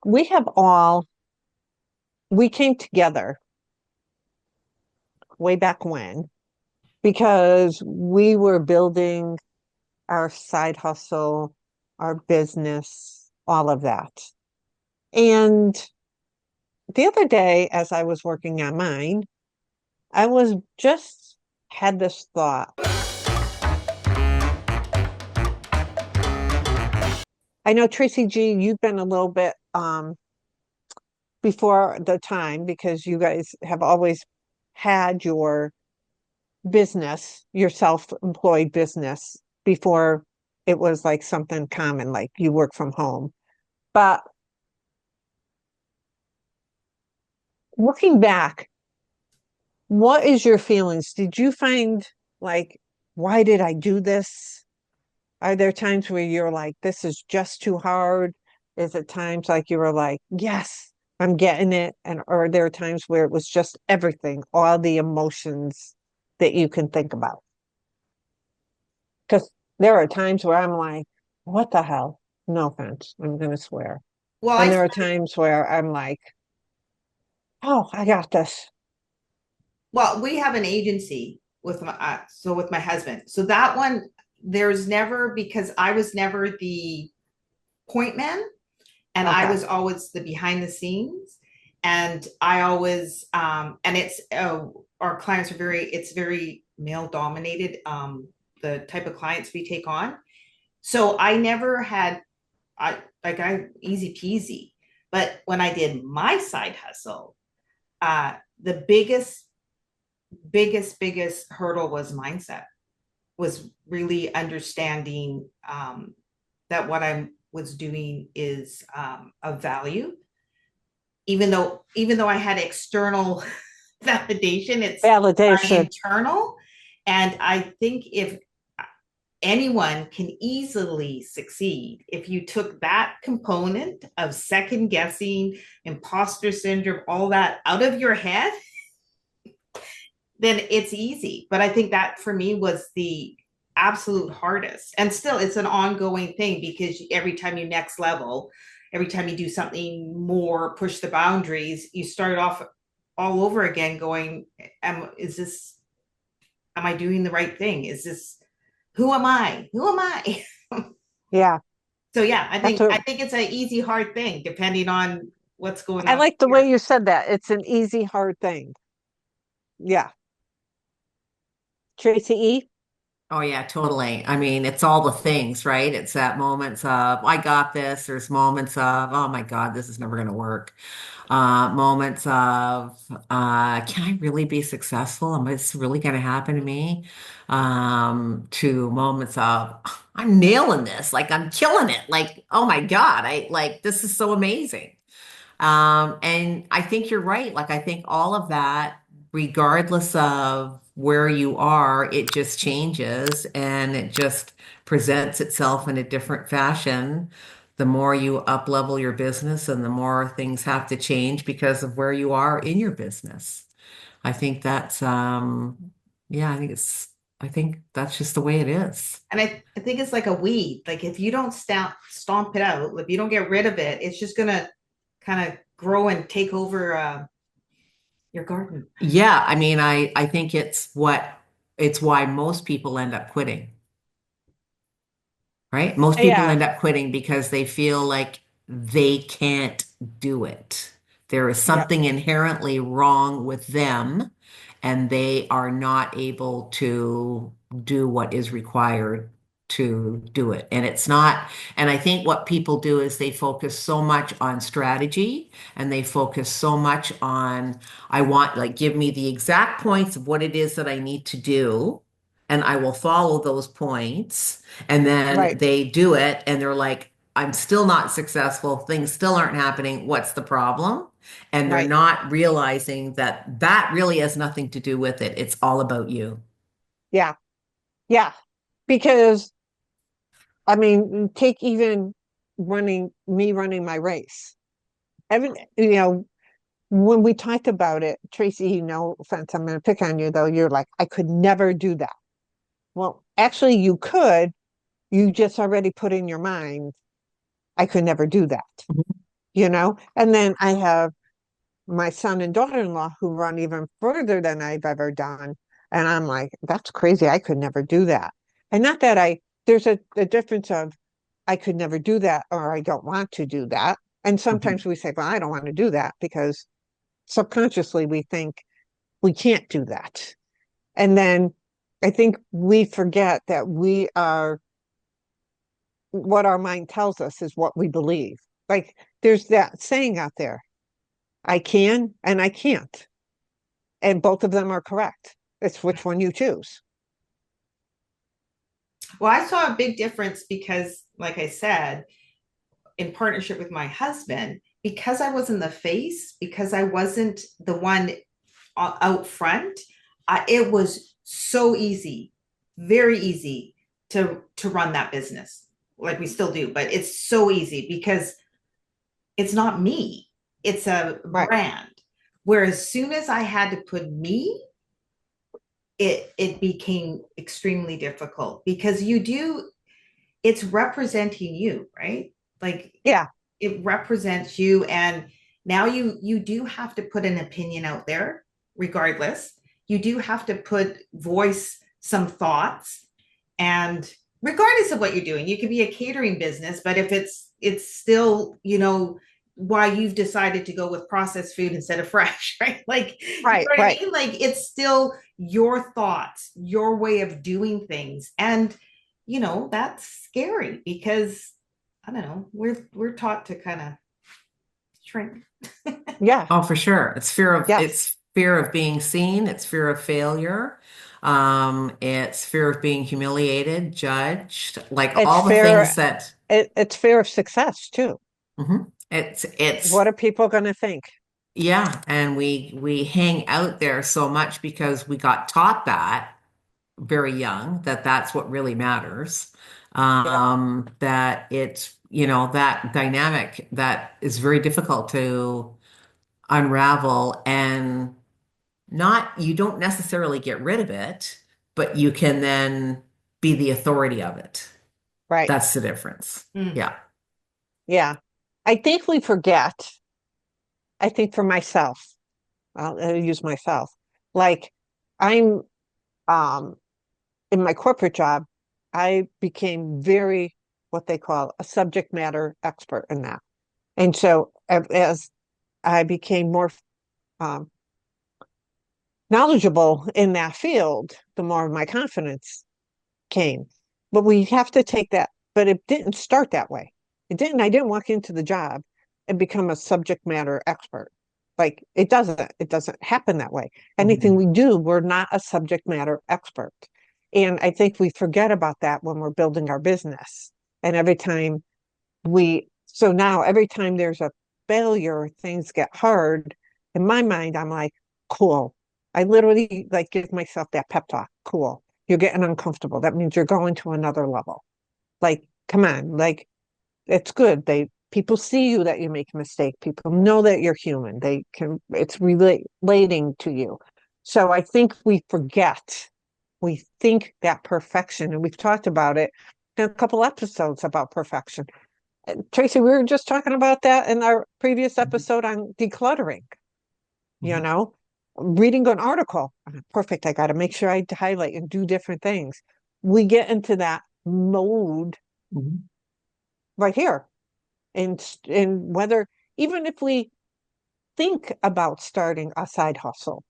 we have all, we came together way back when because we were building our side hustle, our business, all of that. And the other day, as I was working on mine, I was just had this thought. I know Tracy G, you've been a little bit before the time because you guys have always had your business, your self-employed business before it was like something common, like you work from home. But looking back, what is your feelings? Did you find like, why did I do this? Are there times where you're like, this is just too hard? Is it times like you were like, yes, I'm getting it? And or are there times where it was just everything, all the emotions that you can think about? Because there are times where I'm like, what the hell? No offense, I'm gonna swear. Well, And I there are times where I'm like, oh, I got this. well, we have an agency with my husband. So that one there's never because I was never the point man and I Okay. was always the behind the scenes and I always and it's our clients are very male dominated the type of clients we take on. So I never had I easy peasy. But when I did my side hustle, the biggest hurdle was mindset, was really understanding that what I was doing is of value. Even though I had external validation, it's my Validation. internal. And I think if anyone can easily succeed if you took that component of second guessing, imposter syndrome, all that out of your head, then it's easy. But I think that for me was the absolute hardest. And still, it's an ongoing thing because every time you next level, every time you do something more, push the boundaries, you start off all over again going, am I doing the right thing? Is this, who am I? Who am I? Yeah, So yeah, that's I what think it's an easy, hard thing depending on what's going I on like the here. way you said that. It's an easy, hard thing. Yeah. Tracy E. Oh yeah, totally. I mean, it's all the things, right? It's that moments of I got this. There's moments of oh my God, this is never going to work. Moments of can I really be successful? Am this really going to happen to me? To moments of I'm nailing this, like I'm killing it. Like oh my God, I like this is so amazing. And I think you're right. Like, I think all of that, regardless of where you are, it just changes and it just presents itself in a different fashion. The more you up level your business and the more things have to change because of where you are in your business. I think that's, yeah, I think that's just the way it is. And I think it's like a weed. Like if you don't stomp it out, if you don't get rid of it, it's just gonna kind of grow and take over your garden. Yeah, I mean, I think it's why most people end up quitting. Right? Most people Yeah, end up quitting because they feel like they can't do it. There is yep, something inherently wrong with them, and they are not able to do what is required to do it. And it's not, and I think what people do is they focus so much on strategy and they focus so much on, I want, like, give me the exact points of what it is that I need to do, and I will follow those points and then right, they do it and they're like, I'm still not successful. Things still aren't happening. What's the problem? And they're right. not realizing that that really has nothing to do with it. It's all about you. Yeah, yeah. Because I mean, take even running my race. Every, when we talked about it, Tracy, no offense, I'm going to pick on you though. You're like, I could never do that. Well, actually, you could. You just already put in your mind, I could never do that. And then I have my son and daughter-in-law who run even further than I've ever done. And I'm like, that's crazy. I could never do that. And not that there's a difference of I could never do that or I don't want to do that. And Mhm. sometimes we say, well, I don't want to do that because subconsciously we think we can't do that. And then I think we forget that we are what our mind tells us is what we believe. Like there's that saying out there, I can and I can't. And both of them are correct. It's which one you choose. Well, I saw a big difference because, like I said, in partnership with my husband, because I wasn't the face, because I wasn't the one out front, it was so easy, very easy to run that business. Like we still do, but it's so easy because it's not me. It's a Right, brand. Where as soon as I had to put me, it became extremely difficult because it's representing you, right? Like yeah, it represents you, and now you do have to put an opinion out there regardless. You do have to put voice some thoughts, and regardless of what you're doing, you could be a catering business, but if it's still, why you've decided to go with processed food instead of fresh, right? Like, you know right, what I right. mean? Like, it's still your thoughts, your way of doing things. And that's scary because I don't know, we're taught to kind of shrink. Yeah, Oh, for sure. yes. It's fear of being seen. It's fear of failure. It's fear of being humiliated, judged, like It's all the fear. things that It's fear of success too. Mhm. What It's are people going to think? yeah, and we hang out there so much because we got taught that very young that that's what really matters. Yep, That it's, that dynamic that is very difficult to unravel and not, you don't necessarily get rid of it, but you can then be the authority of it. right. That's the difference. Mm. Yeah. Yeah. I think we forget. I think for myself, I'll use myself. Like I'm um in my corporate job, I became very what they call a subject matter expert in that. And so as I became more um, knowledgeable in that field, the more my confidence came. But we have to take that, but it didn't start that way. I didn't walk into the job and become a subject matter expert. Like it doesn't happen that way. Anything Mhm. we do, we're not a subject matter expert. And I think we forget about that when we're building our business. And so now every time there's a failure, things get hard. In my mind, I'm like, cool. I literally like give myself that pep talk. Cool. You're getting uncomfortable. That means you're going to another level. Like, come on, like it's good. People see you that you make a mistake. People know that you're human. It's relating to you. So I think we forget. We think that perfection, and we've talked about it in a couple episodes about perfection. Tracy, we were just talking about that in our previous episode on decluttering, you Mhm. know, reading an article. Perfect. I got to make sure I highlight and do different things. We get into that mode Mhm. right here. And whether, even if we think about starting a side hustle,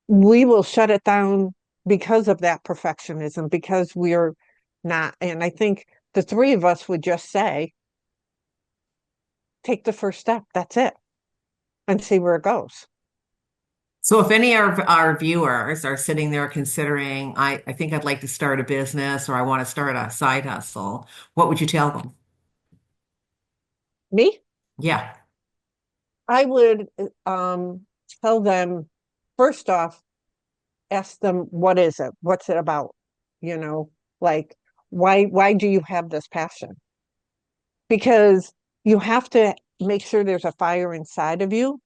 we will shut it down because of that perfectionism, because we're not. And I think the three of us would just say, take the first step. That's it. And see where it goes. So if any of our viewers are sitting there considering, I think I'd like to start a business or I want to start a side hustle, what would you tell them? Me, Yeah. I would tell them first off, ask them what is it? What's it about? You know, like why do you have this passion? Because you have to make sure there's a fire inside of you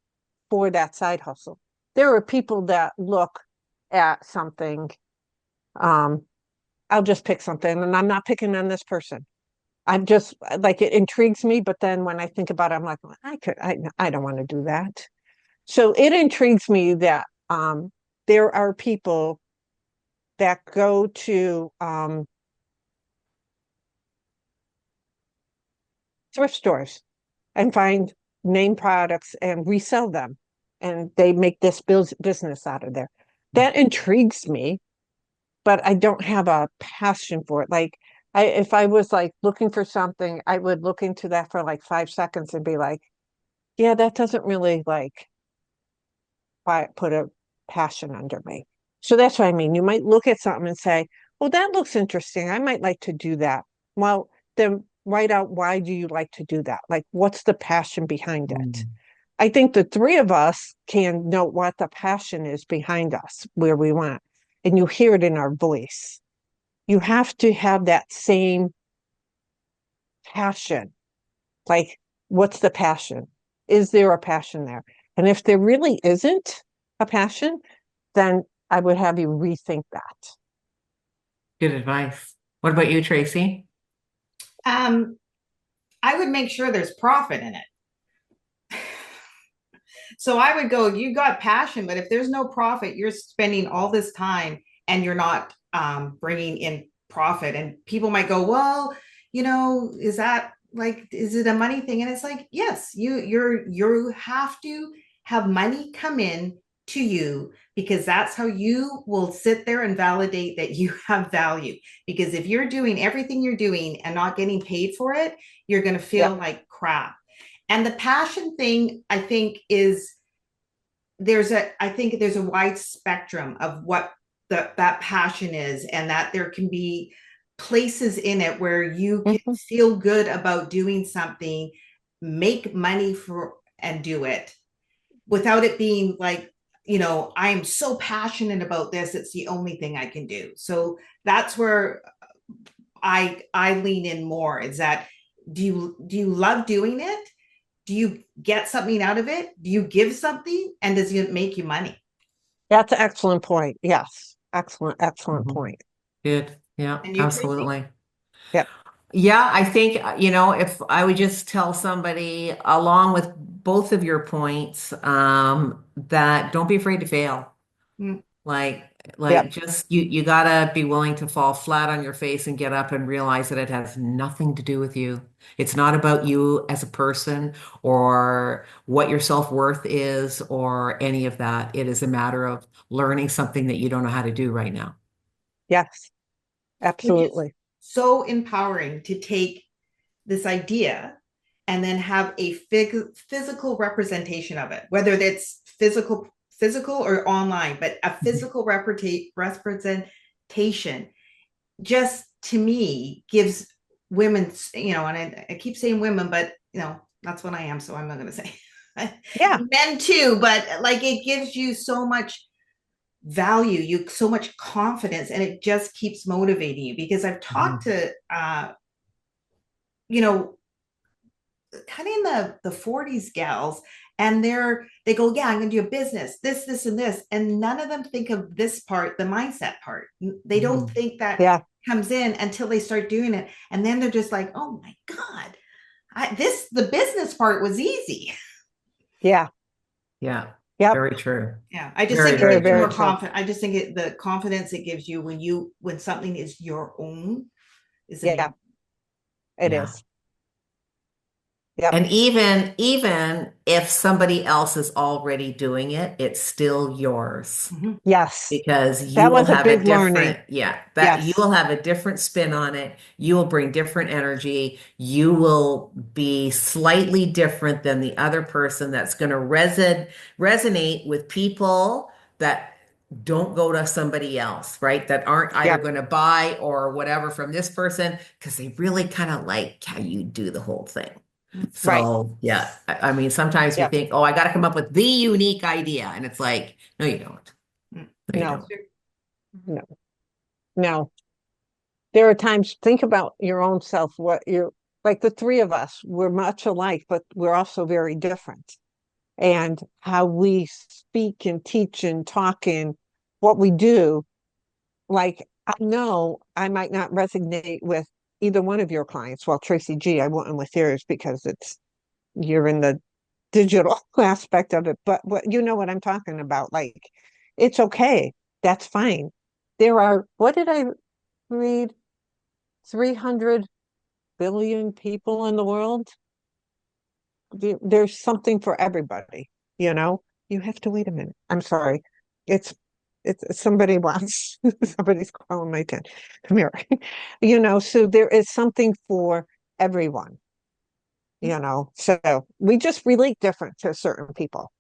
for that side hustle. There are people that look at something, um, I'll just pick something, and I'm not picking on this person. I'm just like it intrigues me, but then when I think about it, I'm like, "Well, I don't want to do that." So it intrigues me that there are people that go to thrift stores and find name products and resell them, and they make this business out of there. That intrigues me, but I don't have a passion for it. Like if I was like looking for something, I would look into that for like 5 seconds and be like, yeah, that doesn't really like put a passion under me. So that's what I mean. You might look at something and say, well, that looks interesting. I might like to do that. Well, then write out, why do you like to do that? Like, what's the passion behind it? Mm. I think the three of us can know what the passion is behind us, where we want. And you hear it in our voice. You have to have that same passion. Like, what's the passion? Is there a passion there? And if there really isn't a passion, then I would have you rethink that. Good advice. What about you, Tracy? Um, I would make sure there's profit in it. So I would go, you got passion, but if there's no profit, you're spending all this time and you're not bringing in profit. And people might go, well, is that like, is it a money thing? And it's like, yes, you have to have money come in to you, because that's how you will sit there and validate that you have value. Because if you're doing everything you're doing and not getting paid for it, you're going to feel Yep. like crap. And the passion thing, I think, I think there's a wide spectrum of what that passion is, and that there can be places in it where you can Mhm. feel good about doing something, make money for and do it without it being like, I am so passionate about this, it's the only thing I can do. So that's where I lean in more, is that, do you love doing it? Do you get something out of it? Do you give something? And does it make you money? That's an excellent point. Yes. Excellent, excellent Mhm. point. Good. Yeah, And you, Tracy? absolutely. Yep. Yeah, I think, if I would just tell somebody, along with both of your points, that don't be afraid to fail. Mm. Like, like Yep. just you gotta be willing to fall flat on your face and get up and realize that it has nothing to do with you. It's not about you as a person or what your self-worth is or any of that. It is a matter of learning something that you don't know how to do right now. Yes. Which is Absolutely. so empowering to take this idea and then have a physical representation of it, whether that's physical or online, but a Mhm. physical representation just, to me, gives women, and I keep saying women, but that's what I am, so I'm not going to say Yeah. men too, but like, it gives you so much value, you so much confidence, and it just keeps motivating you. Because I've talked Mhm. to you know kind of in the 40s gals, and they go, yeah, I'm going to do a business, this and this, and none of them think of this part, the mindset part. They don't Mhm. think that Yeah. comes in until they start doing it, and then they're just like, oh my god, the business part was easy. Yeah. Yeah, Yep. very true. Yeah, I just Very, think it Very, very gives you very more true. true. confidence. I just think the confidence it gives you when something is your own is Yeah. amazing. It Yeah. is. Yep. And even if somebody else is already doing it, it's still yours. Mhm. Because you That will was a have a big learning. different, yeah, that you Yes. will have a different spin on it. You will bring different energy. You will be slightly different than the other person that's going to resonate with people that don't go to somebody else, right? That aren't either Yep. going to buy or whatever from this person because they really kind of like how you do the whole thing. Right. So, yeah, I mean, sometimes we Yep. think, oh, I got to come up with the unique idea. And it's like, no, you don't. No, you No. don't. No. No. There are times, think about your own self, what you're like the three of us, we're much alike, but we're also very different. And how we speak and teach and talk and what we do, like I know I might not resonate with either one of your clients. Well, Tracy G, I went with yours because you're in the digital aspect of it, but what you know what I'm talking about. Like, it's okay. That's fine. There are, what did I read? 300 billion people in the world. There's something for everybody, you know? You have to wait a minute. I'm sorry. It's somebody wants somebody's calling my attention. Come here. You know, so there is something for everyone, you know. So we just relate different to certain people,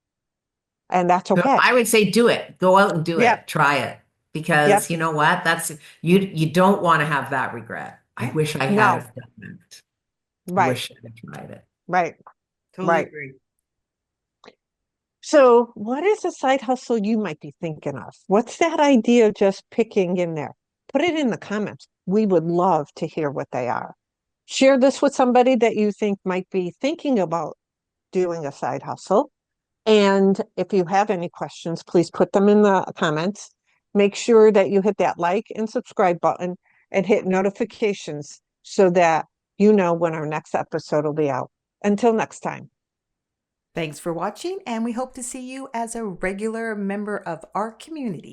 and that's So okay. I would say do it. Go out and do Yep, it. Try it. Because yep. you know what? That's you don't want to have that regret. I wish I had No, have done that. I right, wish I had tried it. right, Totally right. agree. So, what is a side hustle you might be thinking of? What's that idea just picking in there? Put it in the comments. We would love to hear what they are. Share this with somebody that you think might be thinking about doing a side hustle. And if you have any questions, please put them in the comments. Make sure that you hit that like and subscribe button and hit notifications so that you know when our next episode will be out. Until next time. Thanks for watching, and we hope to see you as a regular member of our community.